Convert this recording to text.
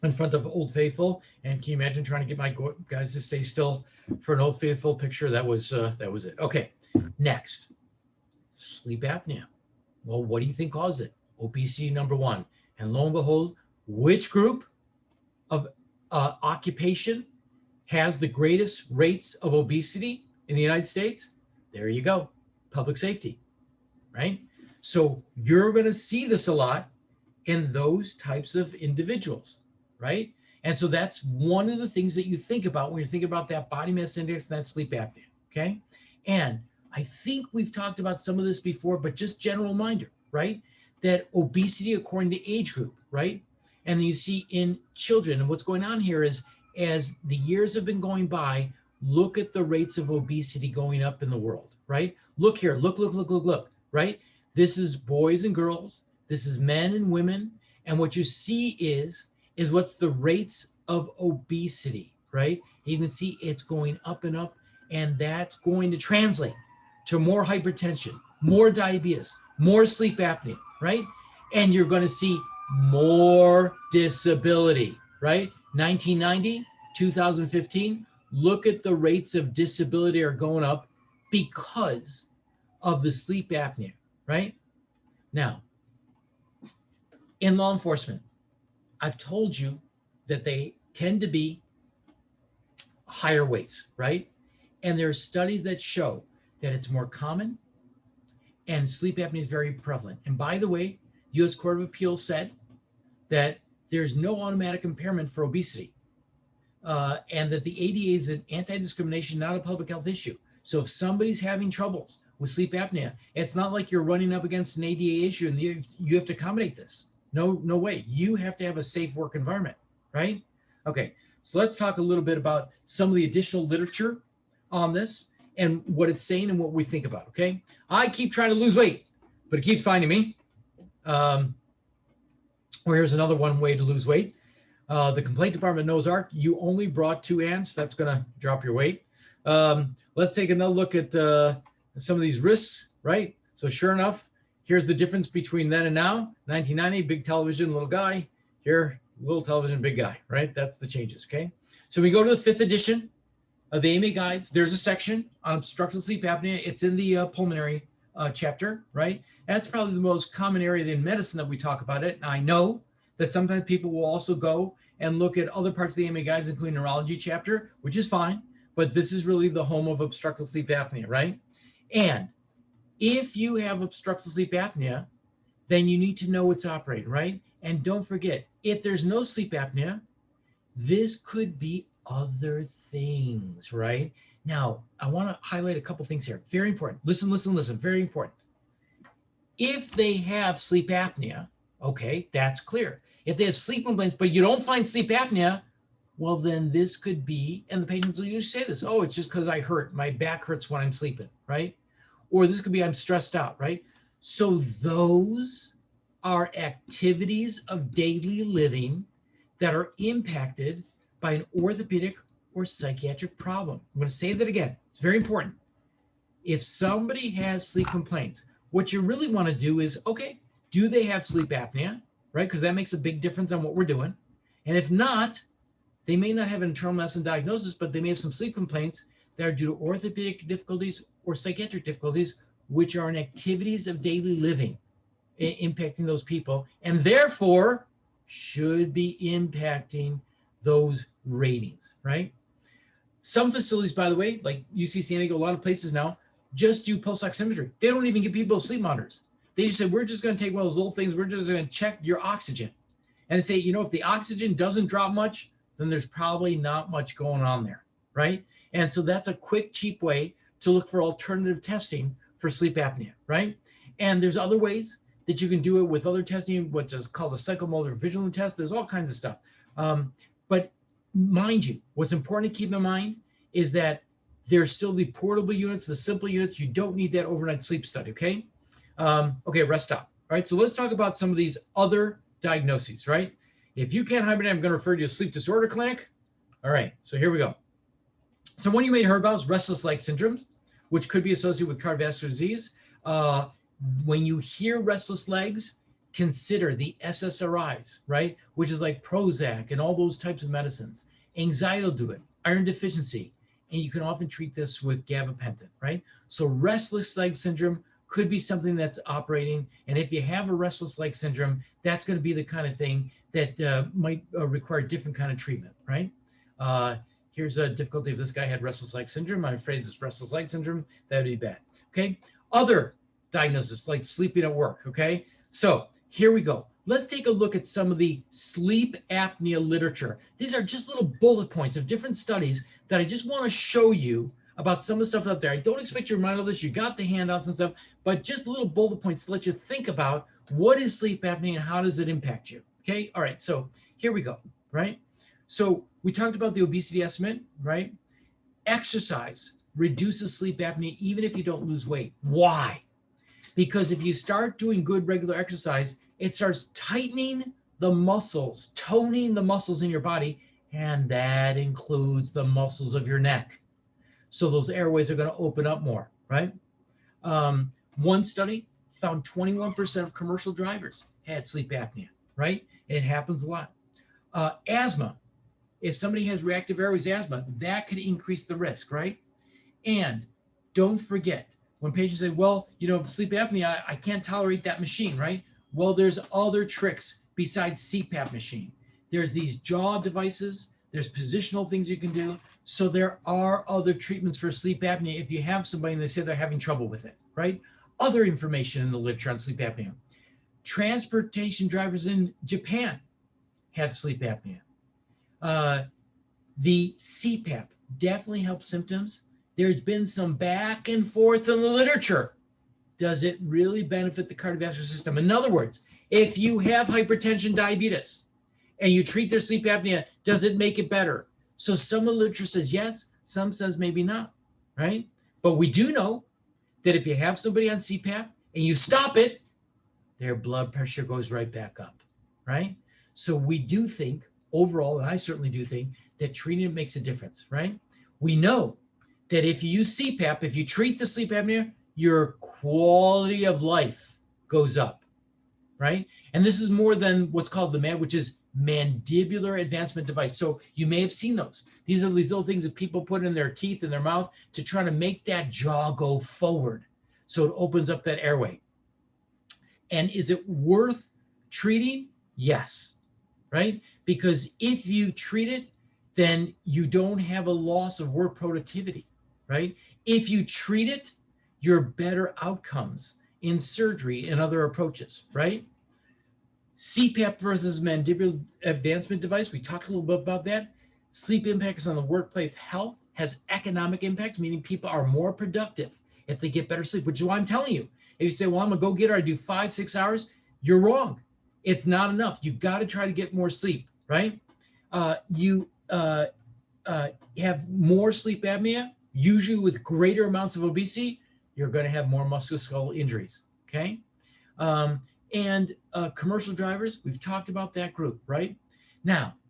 in front of Old Faithful. And can you imagine trying to get my guys to stay still for an Old Faithful picture? That was it. Okay, next, sleep apnea. Well, what do you think caused it? Obesity, number one. And lo and behold, which group of occupation has the greatest rates of obesity in the United States? There you go, public safety, right? So you're going to see this a lot in those types of individuals, right? And so that's one of the things that you think about when you're thinking about that body mass index and that sleep apnea, okay? And I think we've talked about some of this before, but just general reminder, right? That obesity according to age group, right? And then you see in children, and what's going on here is as the years have been going by, look at the rates of obesity going up in the world, right? Look here, look, right? This is boys and girls, this is men and women, and what you see is what's the rates of obesity, right? You can see it's going up and up, and that's going to translate to more hypertension, more diabetes, more sleep apnea, right? And you're going to see more disability, right? 1990, 2015, look at the rates of disability are going up because of the sleep apnea, right? Now, in law enforcement, I've told you that they tend to be higher weights, right? And there are studies that show that it's more common and sleep apnea is very prevalent. And by the way, the U.S. Court of Appeals said that there's no automatic impairment for obesity, and that the ADA is an anti-discrimination, not a public health issue. So if somebody's having troubles with sleep apnea, it's not like you're running up against an ADA issue and you have to accommodate this. No way. You have to have a safe work environment, right? Okay, so let's talk a little bit about some of the additional literature on this and what it's saying and what we think about, okay? I keep trying to lose weight, but it keeps finding me. Or here's another one way to lose weight. The complaint department knows Ark, you only brought 2 ants. That's going to drop your weight. Let's take another look at some of these risks, right? So sure enough, here's the difference between then and now. 1990, big television, little guy. Here, little television, big guy, right? That's the changes, okay? So we go to the 5th edition of the AMA guides. There's a section on obstructive sleep apnea. It's in the pulmonary chapter, right? That's probably the most common area in medicine that we talk about it. And I know that sometimes people will also go and look at other parts of the AMA guides, including neurology chapter, which is fine, but this is really the home of obstructive sleep apnea, right? And if you have obstructive sleep apnea, then you need to know it's operating, right? And don't forget, if there's no sleep apnea, this could be other things, right? Now, I want to highlight a couple things here. Very important. Listen, very important. If they have sleep apnea, okay, that's clear. If they have sleep complaints, but you don't find sleep apnea, well, then this could be, and the patients will usually say this, oh, it's just because I hurt. My back hurts when I'm sleeping, right? Or this could be I'm stressed out, right? So those are activities of daily living that are impacted by an orthopedic or psychiatric problem. I'm going to say that again. It's very important. If somebody has sleep complaints, what you really want to do is, okay, do they have sleep apnea, right? Because that makes a big difference on what we're doing. And if not, they may not have an internal medicine diagnosis, but they may have some sleep complaints that are due to orthopedic difficulties or psychiatric difficulties, which are in activities of daily living impacting those people, and therefore should be impacting those ratings, right? Some facilities, by the way, like UC San Diego, a lot of places now, just do pulse oximetry. They don't even give people sleep monitors. They just say, we're just going to take one of those little things. We're just going to check your oxygen. And they say, you know, if the oxygen doesn't drop much, then there's probably not much going on there, right? And so that's a quick, cheap way to look for alternative testing for sleep apnea, right? And there's other ways that you can do it with other testing, which is called a psychomotor vigilant test. There's all kinds of stuff. But mind you, what's important to keep in mind is that there's still the portable units, the simple units. You don't need that overnight sleep study, okay? Okay, rest stop. All right, so let's talk about some of these other diagnoses, right? If you can't hibernate, I'm going to refer you to a sleep disorder clinic. All right, so here we go. So one you may have heard about is restless leg syndromes, which could be associated with cardiovascular disease. When you hear restless legs, consider the SSRIs, right? Which is like Prozac and all those types of medicines. Anxiety will do it, iron deficiency, and you can often treat this with gabapentin, right? So restless leg syndrome could be something that's operating. And if you have a restless leg syndrome, that's going to be the kind of thing that might require different kind of treatment, right? Here's a difficulty. If this guy had restless leg syndrome, I'm afraid this restless leg syndrome, that'd be bad, okay? Other diagnosis like sleeping at work, okay? So here we go. Let's take a look at some of the sleep apnea literature. These are just little bullet points of different studies that I just want to show you about some of the stuff out there. I don't expect you to remind all this. You got the handouts and stuff, but just little bullet points to let you think about what is sleep apnea and how does it impact you, okay? All right, so here we go, right? So we talked about the obesity estimate, right? Exercise reduces sleep apnea even if you don't lose weight. Why? Because if you start doing good regular exercise, it starts tightening the muscles, toning the muscles in your body, and that includes the muscles of your neck. So those airways are going to open up more, right? One study found 21% of commercial drivers had sleep apnea, right? It happens a lot. Asthma, if somebody has reactive airways asthma, that could increase the risk, right? And don't forget, when patients say, well, you know, sleep apnea, I can't tolerate that machine, right? Well, there's other tricks besides CPAP machine. There's these jaw devices, there's positional things you can do. So there are other treatments for sleep apnea if you have somebody and they say they're having trouble with it, right? Other information in the literature on sleep apnea. Transportation drivers in Japan have sleep apnea. The CPAP definitely helps symptoms. There's been some back and forth in the literature. Does it really benefit the cardiovascular system? In other words, if you have hypertension, diabetes, and you treat their sleep apnea, does it make it better? So some of the literature says yes, some says maybe not, right? But we do know that if you have somebody on CPAP and you stop it, their blood pressure goes right back up, right? So we do think overall, and I certainly do think, that treating it makes a difference, right? We know that if you use CPAP, if you treat the sleep apnea, your quality of life goes up, right? And this is more than what's called the MAD, which is mandibular advancement device. So you may have seen those. These are these little things that people put in their teeth and their mouth to try to make that jaw go forward. So it opens up that airway. And is it worth treating? Yes, right? Because if you treat it, then you don't have a loss of work productivity, right? If you treat it, you're better outcomes in surgery and other approaches, right? CPAP versus mandibular advancement device, we talked a little bit about that. Sleep impacts on the workplace health has economic impacts, meaning people are more productive if they get better sleep, which is why I'm telling you. If you say, well, I'm a go-getter, I do 5-6 hours, you're wrong. It's not enough. You've got to try to get more sleep, right? You have more sleep apnea, usually with greater amounts of obesity, you're going to have more musculoskeletal injuries, okay? And commercial drivers, we've talked about that group, right? Now,